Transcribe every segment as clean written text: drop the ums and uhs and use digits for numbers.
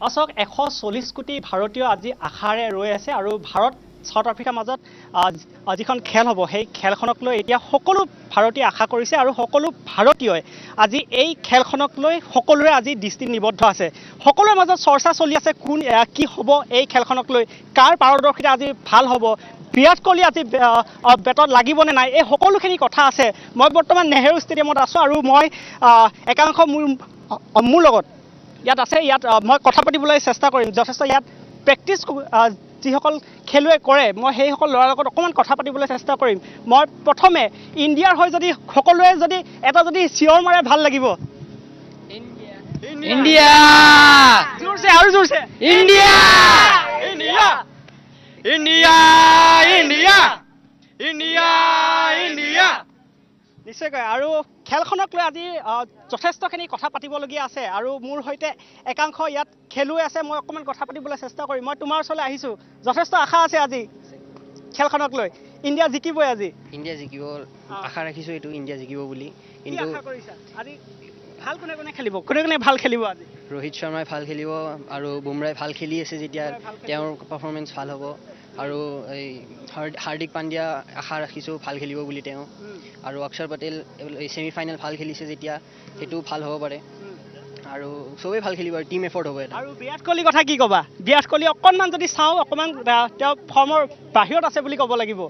অশোক 140 কোটি ভাৰতীয় আজি আশাৰে ৰৈ আছে আৰু ভাৰত সাউথ আফ্ৰিকাৰ মাজত যিখন খেল হ'ব সেই খেলখনক লৈ এতিয়া সকলো ভাৰতীয় আশা কৰিছে আৰু সকলো ভাৰতীয়ই আজি এই খেলখনক লৈ সকলোৰে আজি দৃষ্টি নিবদ্ধ আছে সকলোৰে মাজত চৰ্চা চলি আছে কোন কি হ'ব এই খেলখনক লৈ কাৰ পাৰদৰ্শিতা আজি ভাল হ'ব বিৰাট কোহলি আজি বেটত লাগিবনে নাই এই সকলোখিনি কথা আছে মই বৰ্তমান নেহেৰু ষ্টেডিয়ামত আছোঁ আৰু মই একাংশ মোৰ লগত ইয়াত আছে ইয়াত মই কথা পাতিবলৈ চেষ্টা কৰিম যথেষ্ট ইয়াত প্ৰেক্টিছ যিসকল খেলুৱৈ কৰে মই সেইসকল ল'ৰাৰ লগত অকণমান কথা পাতিবলৈ চেষ্টা কৰিম মই প্ৰথমে ইণ্ডিয়াৰ হৈ যদি সকলোৱে যদি এটা যদি চিঞৰ মাৰে ভাল লাগিব ইণ্ডিয়া জোৰছে আৰু জোৰছে India India India India India India নিশ্চয়কৈ আৰু খেলখনক লৈ আজি যথেষ্টখিনি কথা পাতিবলগীয়া আছে আৰু মোৰ সৈতে একাংশ ইয়াত খেলুৱৈ আছে মই অকণমান কথা পাতিবলৈ চেষ্টা কৰিম মই তোমাৰ ওচৰলৈ আহিছোঁ যথেষ্ট আশা আছে আজি খেলখনক লৈ ইণ্ডিয়া জিকিবই আজি ইণ্ডিয়া জিকিব আশা ৰাখিছোঁ এইটো ইণ্ডিয়া জিকিব বুলি কিন্তু আশা কৰিছা আজি ভাল কোনে কোনে খেলিব কোনে ভাল খেলিব আজি ৰোহিত শৰ্মাই ভাল খেলিব আৰু বুমৰাই ভাল খেলি আছে যেতিয়া তেওঁৰ পাৰফৰ্মেঞ্চ ভাল হ'ব আৰু এই হাৰ্দিক পাণ্ডিয়া আশা ৰাখিছোঁ ভাল খেলিব বুলি তেওঁ আৰু অক্ষৰ পেটেল এই ছেমি ফাইনেল ভাল খেলিছে যেতিয়া সেইটো ভাল হ'ব পাৰে আৰু চবেই ভাল খেলিব আৰু টিম এফৰ্ট হ'ব এটা আৰু বিৰাট কোহলিৰ কথা কি ক'বা বিৰাট কোহলি অকণমান যদি চাওঁ অকণমান তেওঁ ফৰ্মৰ বাহিৰত আছে বুলি ক'ব লাগিব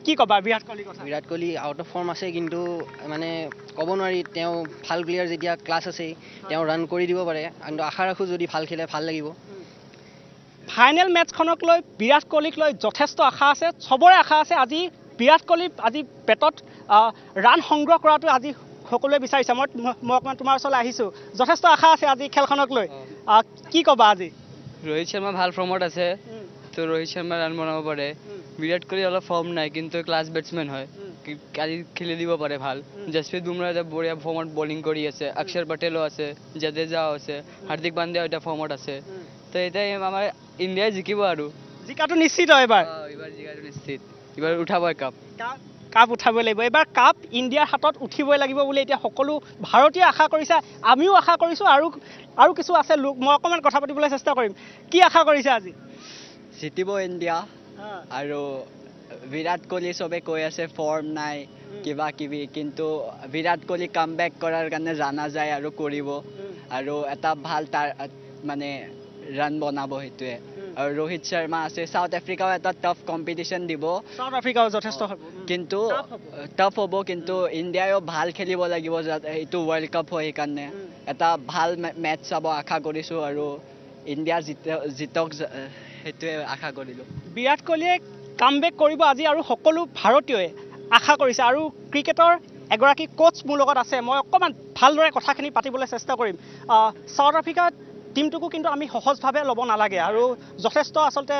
কি ক'বা বিৰাট কোহলিৰ কথা Virat Kohli out of form আছে কিন্তু মানে ক'ব নোৱাৰি তেওঁ ভাল প্লেয়াৰ যেতিয়া ক্লাছ আছে তেওঁ ৰান কৰি দিব পাৰে কিন্তু আশা ৰাখোঁ যদি ভাল খেলে ভাল লাগিব ফাইনেল মেটছখনক লৈ বিৰাট কোহলিক লৈ যথেষ্ট আশা আছে চবৰে আশা আছে আজি বিৰাট কোহলি আজি বেটত ৰান সংগ্ৰহ কৰাটো আজি সকলোৱে বিচাৰিছে মই অকণমান তোমাৰ ওচৰলৈ আহিছোঁ যথেষ্ট আশা আছে আজি খেলখনক লৈ কি ক'বা আজি ৰোহিত শৰ্মা ভাল ফৰ্মত আছে তো ৰোহিত শৰ্মা ৰান বনাব পাৰে বিৰাট কোহলি অলপ ফৰ্ম নাই কিন্তু ক্লাছ বেটছমেন হয় আজি খেলি দিব পাৰে ভাল জসপ্ৰীত বুমৰাহ এটা বঢ়িয়া ফৰ্মত বলিং কৰি আছে অক্ষৰ পেটেলো আছে জাদেজাও আছে হাৰ্দিক পাণ্ডিয়াও এটা ফৰ্মত আছে তো এটাই আমাৰ ইণ্ডিয়াই জিকিব আৰু জিকাটো নিশ্চিত এবাৰ এইবাৰ জিকাটো নিশ্চিত এইবাৰ উঠাবই কাপ উঠাবই লাগিব এইবাৰ কাপ ইণ্ডিয়াৰ হাতত উঠিবই লাগিব বুলি এতিয়া সকলো ভাৰতীয় আশা কৰিছে আমিও আশা কৰিছোঁ আৰু কিছু আছে লোক মই অকণমান কথা পাতিবলৈ চেষ্টা কৰিম কি আশা কৰিছে আজি জিতিব ইণ্ডিয়া আৰু বিৰাট কোহলি চবে কৈ আছে ফৰ্ম নাই কিবা কিবি কিন্তু বিৰাট কোহলি কাম বেক কৰাৰ কাৰণে জানা যায় আৰু কৰিব আৰু এটা ভাল তাৰ মানে ৰান বনাব সেইটোৱে আৰু ৰোহিত শৰ্মা আছে সাউথ আফ্ৰিকাও এটা টাফ কম্পিটিশ্যন দিব সাউথ আফ্ৰিকাও যথেষ্ট কিন্তু টাফ হ'ব কিন্তু ইণ্ডিয়াও ভাল খেলিব লাগিব এইটো ৱৰ্ল্ড কাপ হয় সেইকাৰণে এটা ভাল মেটচ চাব আশা কৰিছোঁ আৰু ইণ্ডিয়া জিতক সেইটোৱে আশা কৰিলোঁ বিৰাট কোহলিয়ে কামবেক কৰিব আজি আৰু সকলো ভাৰতীয়ই আশা কৰিছে আৰু ক্ৰিকেটৰ এগৰাকী কোচ মোৰ লগত আছে মই অকণমান ভালদৰে কথাখিনি পাতিবলৈ চেষ্টা কৰিম সাউথ আফ্ৰিকাৰ টিমটোকো কিন্তু আমি সহজভাৱে ল'ব নালাগে আৰু যথেষ্ট আচলতে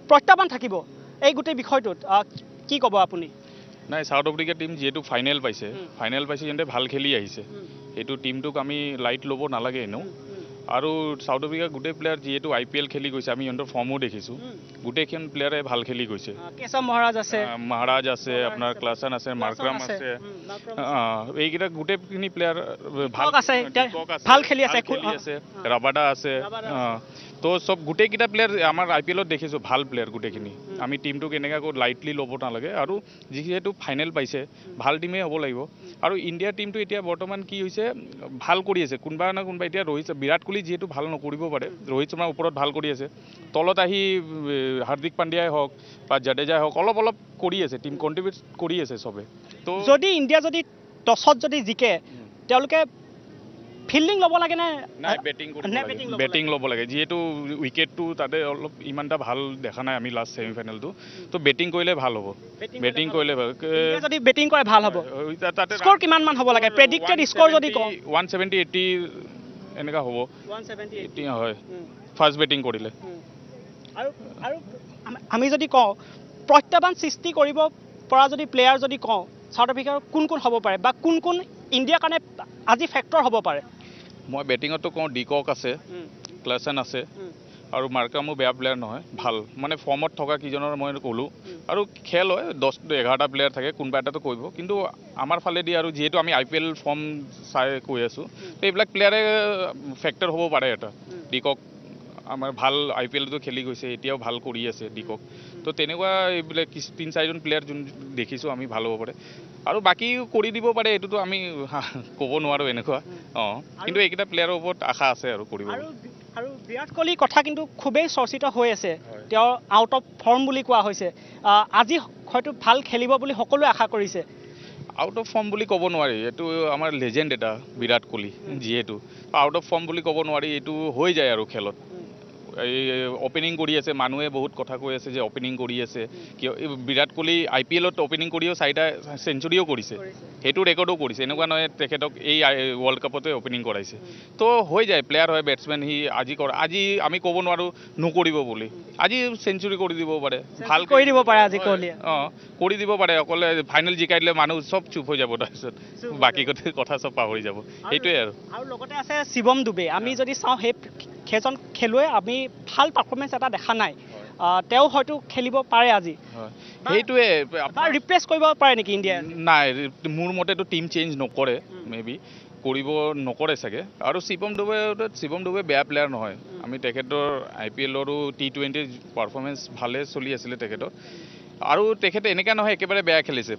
প্ৰত্যাহ্বান থাকিব এই গোটেই বিষয়টোত কি ক'ব আপুনি নাই সাউথ আফ্ৰিকাৰ টিম যিহেতু ফাইনেল পাইছে সিহঁতে ভাল খেলি আহিছে সেইটো টিমটোক আমি লাইট ল'ব নালাগে এনেও আৰু সাউথ আফ্ৰিকাৰ গোটেই প্লেয়াৰ যিহেতু IPL খেলি গৈছে আমি সিহঁতৰ ফৰ্মো দেখিছোঁ গোটেইখন প্লেয়াৰে ভাল খেলি গৈছে কেশৱ মহাৰাজ আছে আপোনাৰ ক্লাছন আছে মাৰ্ক্ৰাম আছে এইকেইটা গোটেইখিনি প্লেয়াৰ ভাল খেলি আছে ৰাবাডা আছে তো চব গোটেইকেইটা প্লেয়াৰ আমাৰ IPLত দেখিছোঁ ভাল প্লেয়াৰ গোটেইখিনি আমি টিমটোক এনেকৈ লাইটলি ল'ব নালাগে আৰু যিহেতু ফাইনেল পাইছে ভাল টিমেই হ'ব লাগিব আৰু ইণ্ডিয়াৰ টিমটো এতিয়া বৰ্তমান কি হৈছে ভাল কৰি আছে কোনোবা না কোনোবা এতিয়া বিৰাট কোহলি যিহেতু ভাল নকৰিব পাৰে ৰোহিত শৰ্মাৰ ওপৰত ভাল কৰি আছে তলত আহি হাৰ্দিক পাণ্ডিয়াই হওক বা জাদেজাই হওক অলপ কৰি আছে টিম কণ্ট্ৰিবিউট কৰি আছে চবে তো যদি ইণ্ডিয়া যদি টছত যদি জিকে তেওঁলোকে ফিল্ডিং ল'ব লাগে নে বেটিং ল'ব লাগে যিহেতু উইকেটটো তাতে অলপ ইমান এটা ভাল দেখা নাই আমি লাষ্ট ছেমি ফাইনেলটো তো বেটিং কৰিলে ভাল হ'ব বেটিং কৰিলে যদি বেটিং কৰে ভাল হ'ব তাতে স্ক'ৰ কিমান মান হ'ব লাগে প্ৰেডিক্টেড স্ক'ৰ যদি কওঁ 170-80 এনেকুৱা হ'ব 170-80 হয় ফাৰ্ষ্ট বেটিং কৰিলে আৰু আমি যদি কওঁ প্ৰত্যাহ্বান সৃষ্টি কৰিব পৰা যদি প্লেয়াৰ যদি কওঁ সাউথ আফ্ৰিকাৰ কোন হ'ব পাৰে বা কোন ইণ্ডিয়াৰ কাৰণে আজি ফেক্টৰ হ'ব পাৰে মই বেটিঙতো কওঁ ডিকক আছে ক্লাছন আছে আৰু মাৰ্ক্ৰামো বেয়া প্লেয়াৰ নহয় ভাল মানে ফৰ্মত থকা কিজনৰ মই ক'লোঁ আৰু খেল হয় 10-11টা প্লেয়াৰ থাকে কোনোবা এটাতো কৰিব কিন্তু আমাৰ ফালেদি আৰু যিহেতু আমি IPL ফৰ্ম চাই কৈ আছোঁ এইবিলাক প্লেয়াৰে ফেক্টৰ হ'ব পাৰে এটা ডিকক আমাৰ ভাল IPLতো খেলি গৈছে এতিয়াও ভাল কৰি আছে ডিকক তো তেনেকুৱা এইবিলাক 3-4জন প্লেয়াৰ যোন দেখিছোঁ আমি ভাল হ'ব পাৰে আৰু বাকী কৰি দিব পাৰে এইটোতো আমি ক'ব নোৱাৰোঁ এনেকুৱা কিন্তু এইকেইটা প্লেয়াৰৰ ওপৰত আশা আছে আৰু কৰিব আৰু বিৰাট কোহলিৰ কথা কিন্তু খুবেই চৰ্চিত হৈ আছে তেওঁ আউট অফ ফৰ্ম বুলি কোৱা হৈছে আজি হয়তো ভাল খেলিব বুলি সকলোৱে আশা কৰিছে আউট অফ ফৰ্ম বুলি ক'ব নোৱাৰি এইটো আমাৰ লেজেণ্ড এটা বিৰাট কোহলি যিহেতু আউট অফ ফৰ্ম বুলি ক'ব নোৱাৰি এইটো হৈ যায় আৰু খেলত ওপেনিং কৰি আছে মানুহে বহুত কথা কৈ আছে যে ওপেনিং কৰি আছে কিয় বিৰাট কোহলি IPLত ওপেনিং কৰিও 4টা সেঞ্চুৰিও কৰিছে সেইটো ৰেকৰ্ডো কৰিছে এনেকুৱা নহয় তেখেতক এই ৱৰ্ল্ড কাপতে ওপেনিং কৰাইছে তো হৈ যায় প্লেয়াৰ হয় বেটছমেন সি আজি আমি ক'ব নোৱাৰোঁ নকৰিব বুলি আজি সেঞ্চুৰি কৰি দিব পাৰে ভাল কৰি দিব পাৰে আজি কোহলিয়ে কৰি দিব পাৰে অকলে ফাইনেল জিকাই দিলে মানুহ চব চুপ হৈ যাব তাৰপিছত বাকী কথা চব পাহৰি যাব সেইটোৱে আৰু লগতে আছে শিৱম দুবে আমি যদি চাওঁ সেইজন খেলুৱৈ আমি ভাল পাৰফৰ্মেঞ্চ এটা দেখা নাই তেওঁ হয়তো খেলিব পাৰে আজি সেইটোৱে ৰিপ্লেচ কৰিব পাৰে নেকি ইণ্ডিয়াই নাই মোৰ মতেতো টিম চেঞ্জ নকৰে মেবি কৰিব নকৰে চাগে আৰু শিৱম দুবে বেয়া প্লেয়াৰ নহয় আমি তেখেতৰ IPLৰো T20 পাৰফৰ্মেঞ্চ ভালে চলি আছিলে তেখেতৰ আৰু তেখেতে এনেকুৱা নহয় একেবাৰে বেয়া খেলিছে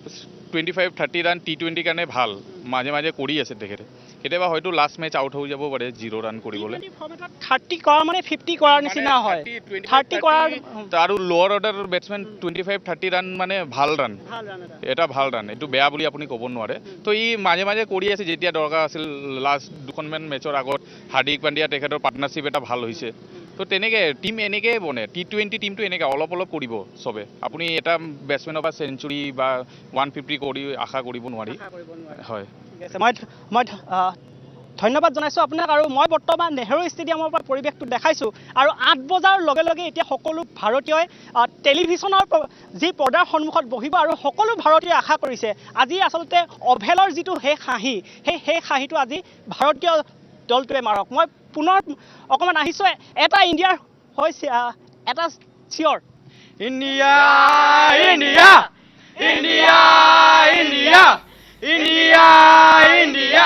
25-30 ৰান T20 কাৰণে ভাল মাজে মাজে কৰি আছে তেখেতে কেতিয়াবা হয়তো লাষ্ট মেচ আউট হৈ যাব পাৰে 0 ৰান কৰিবলৈ 30 কৰা মানে 50 কৰাৰ নিচিনা হয় 30 কৰাৰ আৰু লোৱাৰ অৰ্ডাৰ বেটছমেন 25-30 ৰান মানে ভাল ৰান এটা ভাল ৰান এইটো বেয়া বুলি আপুনি ক'ব নোৱাৰে তো ই মাজে মাজে কৰি আছে যেতিয়া দৰকাৰ আছিল লাষ্ট দুখনমান মেচৰ আগত হাৰ্দিক পাণ্ডিয়া তেখেতৰ পাৰ্টনাৰশ্বিপ এটা ভাল হৈছে তো তেনেকৈ টিম এনেকৈ বনে T20 টিমটো এনেকৈ অলপ কৰিব চবে আপুনি এটা বেটছমেনৰ পৰা সেঞ্চুৰি বা 150 কৰি আশা কৰিব নোৱাৰি হয় মই ধন্যবাদ জনাইছোঁ আপোনাক আৰু মই বৰ্তমান নেহৰু ষ্টেডিয়ামৰ পৰা পৰিৱেশটো দেখাইছোঁ আৰু 8 বজাৰ লগে লগে এতিয়া সকলো ভাৰতীয়ই টেলিভিছনৰ যি পৰ্দাৰ সন্মুখত বহিব আৰু সকলো ভাৰতীয়ই আশা কৰিছে আজি আচলতে অভেলৰ যিটো সেই হাঁহিটো আজি ভাৰতীয় দলটোৱে মাৰক মই পুনৰ অকণমান আহিছোঁ এটা ইণ্ডিয়াৰ হৈছে এটা চিঞৰ India India India India India India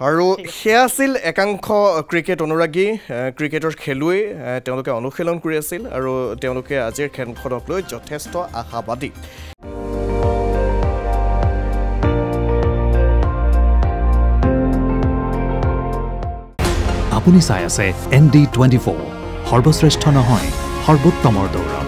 আৰু সেয়া আছিল একাংশ ক্ৰিকেট অনুৰাগী ক্ৰিকেটৰ খেলুৱৈ তেওঁলোকে অনুশীলন কৰি আছিল আৰু তেওঁলোকে আজিৰ খেলখনক লৈ যথেষ্ট আশাবাদী আপুনি চাই আছে ND24 সৰ্বশ্ৰেষ্ঠ নহয় সৰ্বোত্তমৰ দৌৰ